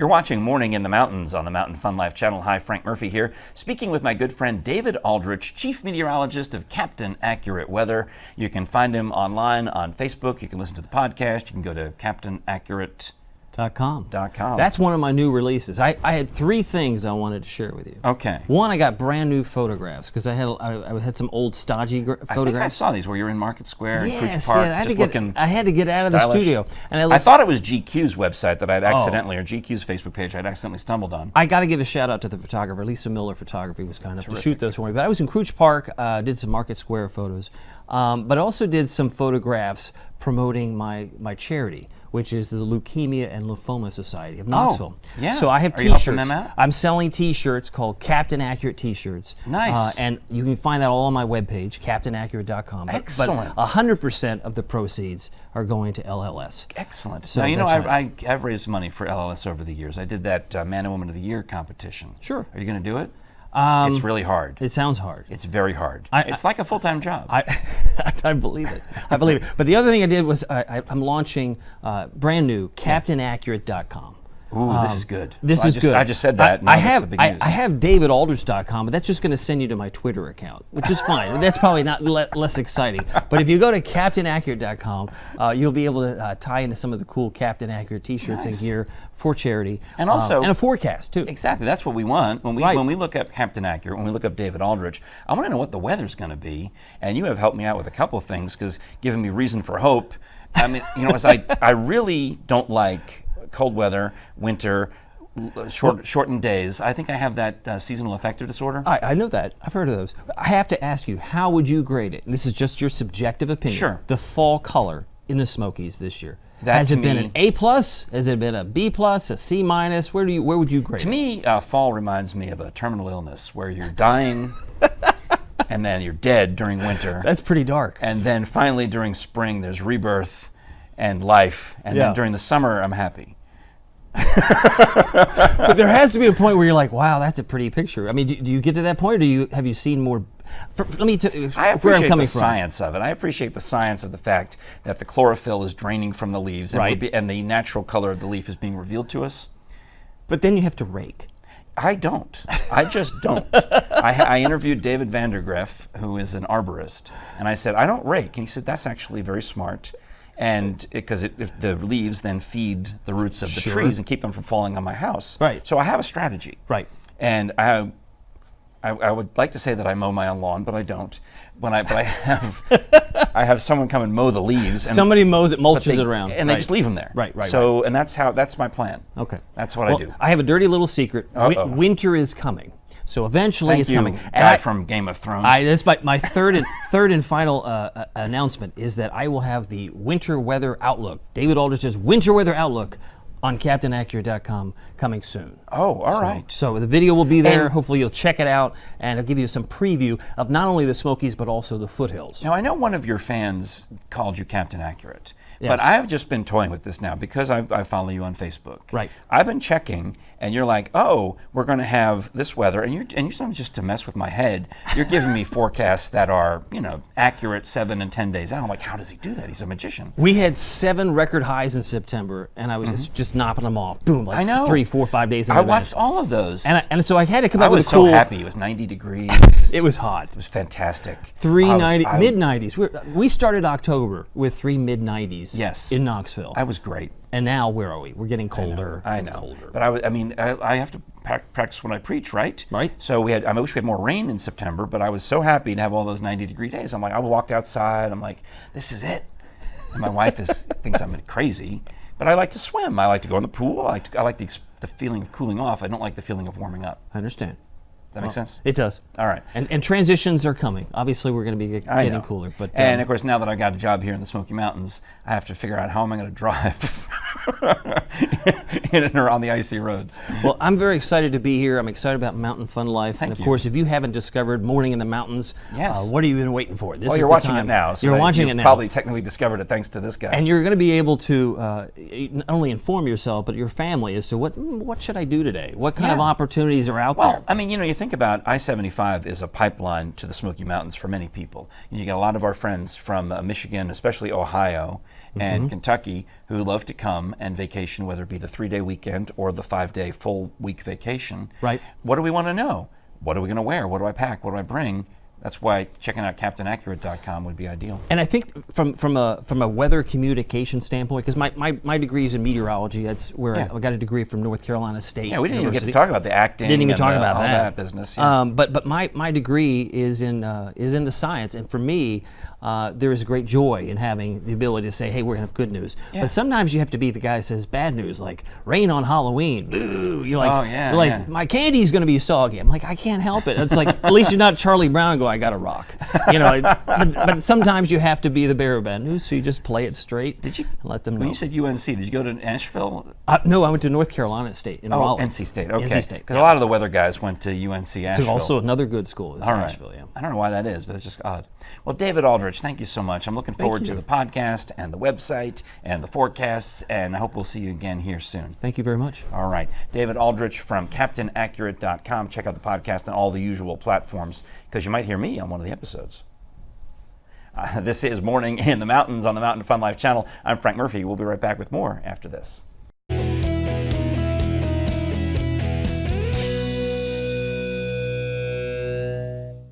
You're watching Morning in the Mountains on the Mountain Fun Life channel. Hi, Frank Murphy here, speaking with my good friend David Aldrich, Chief Meteorologist of Captain Accurate Weather. You can find him online on Facebook. You can listen to the podcast. You can go to CaptainAccurate.com. That's one of my new releases. I had three things I wanted to share with you. Okay. One, I got brand new photographs because I had some old stodgy photographs. I think I saw these where you're in Market Square in Cooch Park, I had to get out of the studio. And I thought it was GQ's website that I'd accidentally, or GQ's Facebook page I'd accidentally stumbled on. I got to give a shout out to the photographer. Lisa Miller Photography was kind enough to shoot those for me. But I was in Cooch Park, did some Market Square photos, but also did some photographs promoting my charity, which is the Leukemia and Lymphoma Society of Knoxville. Oh, yeah. So I have Are you T-shirts. helping them out? I'm selling T-shirts called Captain Accurate T-shirts. Nice. And you can find that all on my webpage, CaptainAccurate.com. Excellent. But 100% of the proceeds are going to LLS. Excellent. So now, you know, right. I've raised money for LLS over the years. I did that Man and Woman of the Year competition. Sure. Are you going to do it? It's really hard. It sounds hard. It's very hard. It's like a full-time job. I believe it. I believe it. But the other thing I did was I'm launching brand new CaptainAccurate.com. Ooh, this is good. This is good. I just said that. I have DavidAldrich.com, but that's just going to send you to my Twitter account, which is fine. That's probably not less exciting. But if you go to CaptainAccurate.com, you'll be able to tie into some of the cool Captain Accurate T-shirts and gear for charity, and also and a forecast too. Exactly, that's what we want when we look up Captain Accurate. When we look up David Aldrich, I want to know what the weather's going to be. And you have helped me out with a couple of things because giving me reason for hope. I mean, you know, as I really don't like cold weather, winter, shortened days. I think I have that seasonal affective disorder. I know that. I've heard of those. I have to ask you, how would you grade it? And this is just your subjective opinion. Sure. The fall color in the Smokies this year. Has it been an A+? Has it been a B+, a C-? Where would you grade it? To me, fall reminds me of a terminal illness where you're dying and then you're dead during winter. That's pretty dark. And then finally during spring there's rebirth and life. And then during the summer I'm happy. But there has to be a point where you're like, wow, that's a pretty picture. I mean, do you get to that point, or have you seen more? Let me I appreciate the science of it. I appreciate the science of the fact that the chlorophyll is draining from the leaves, and, and the natural color of the leaf is being revealed to us. But then you have to rake. I don't. I just don't. I interviewed David Vandergriff, who is an arborist, and I said, I don't rake. And he said, that's actually very smart. And because if the leaves then feed the roots of the trees and keep them from falling on my house. Right. So I have a strategy. Right. And I would like to say that I mow my own lawn, but I don't. But I have someone come and mow the leaves. And somebody mows it, mulches it around, and they just leave them there. Right. So and that's my plan. Okay. That's what I do. I have a dirty little secret. Winter is coming. So eventually it's coming. Guy from Game of Thrones. This is my third and final announcement is that I will have the winter weather outlook. David Aldrich's winter weather outlook on CaptainAccurate.com coming soon. Oh, all right. So the video will be there. Hopefully you'll check it out, and it'll give you some preview of not only the Smokies but also the foothills. Now I know one of your fans called you Captain Accurate. Yes. But I've just been toying with this now because I follow you on Facebook. Right. I've been checking, and you're like, oh, we're going to have this weather, and you're sometimes just to mess with my head. You're giving me forecasts that are, accurate 7 and 10 days out. I'm like, how does he do that? He's a magician. We had 7 record highs in September, and I was just knocking them off. Boom, like I know. 3, 4, 5 days in I advance. watched all of those. And so I had to come up with a cool... I cool... was so happy. It was 90 degrees. It was hot. It was fantastic. Mid-90s. We started October with 3 mid-90s. Yes. In Knoxville. That was great. And now, where are we? We're getting colder. I know. Colder. But I have to practice when I preach, right? Right. So I wish we had more rain in September, but I was so happy to have all those 90-degree days. I'm like, I walked outside. I'm like, this is it. And my wife thinks I'm crazy, but I like to swim. I like to go in the pool. I like the feeling of cooling off. I don't like the feeling of warming up. I understand. Does that make sense? It does. All right. And transitions are coming. Obviously, we're going to be getting cooler. But and of course, now that I've got a job here in the Smoky Mountains, I have to figure out how am I going to drive in and around the icy roads. Well, I'm very excited to be here. I'm excited about Mountain Fun Life. Thank and of you. course, if you haven't discovered Morning in the Mountains, what have you been waiting for? This well, is you're the watching time. it now. So you're watching it now. Probably technically discovered it thanks to this guy. And you're going to be able to not only inform yourself, but your family as to what should I do today? What kind of opportunities are out there? Well, I mean, you think about I-75 is a pipeline to the Smoky Mountains for many people. You get a lot of our friends from Michigan, especially Ohio, and Kentucky, who love to come and vacation, whether it be the 3-day weekend or the 5-day full week vacation. Right. What do we want to know? What are we going to wear? What do I pack? What do I bring? That's why checking out CaptainAccurate.com would be ideal. And I think from a weather communication standpoint, because my degree is in meteorology. That's where I got a degree from North Carolina State. Yeah, we didn't even get to University. talk about the acting. Didn't even and talk about all that. business. Yeah. But my degree is in the science, and for me, there is great joy in having the ability to say, hey, we're gonna have good news. Yeah. But sometimes you have to be the guy who says bad news, like rain on Halloween. Boo! You're like, my candy's gonna be soggy. I'm like, I can't help it. It's like, at least you're not Charlie Brown and go, I got to rock. But sometimes you have to be the bearer of bad news, so you just play it straight. Did you and let them know? When you said UNC, did you go to Nashville? No, I went to North Carolina State in Raleigh. NC State. Okay. NC State. Because a lot of the weather guys went to UNC Asheville. It's also another good school is All right. Asheville. Yeah. I don't know why that is, but it's just odd. Well, David Aldrich, thank you so much. I'm looking forward to the podcast and the website and the forecasts, and I hope we'll see you again here soon. Thank you very much. All right. David Aldrich from CaptainAccurate.com. Check out the podcast on all the usual platforms, because you might hear me on one of the episodes. This is Morning in the Mountains on the Mountain Fun Life channel. I'm Frank Murphy. We'll be right back with more after this.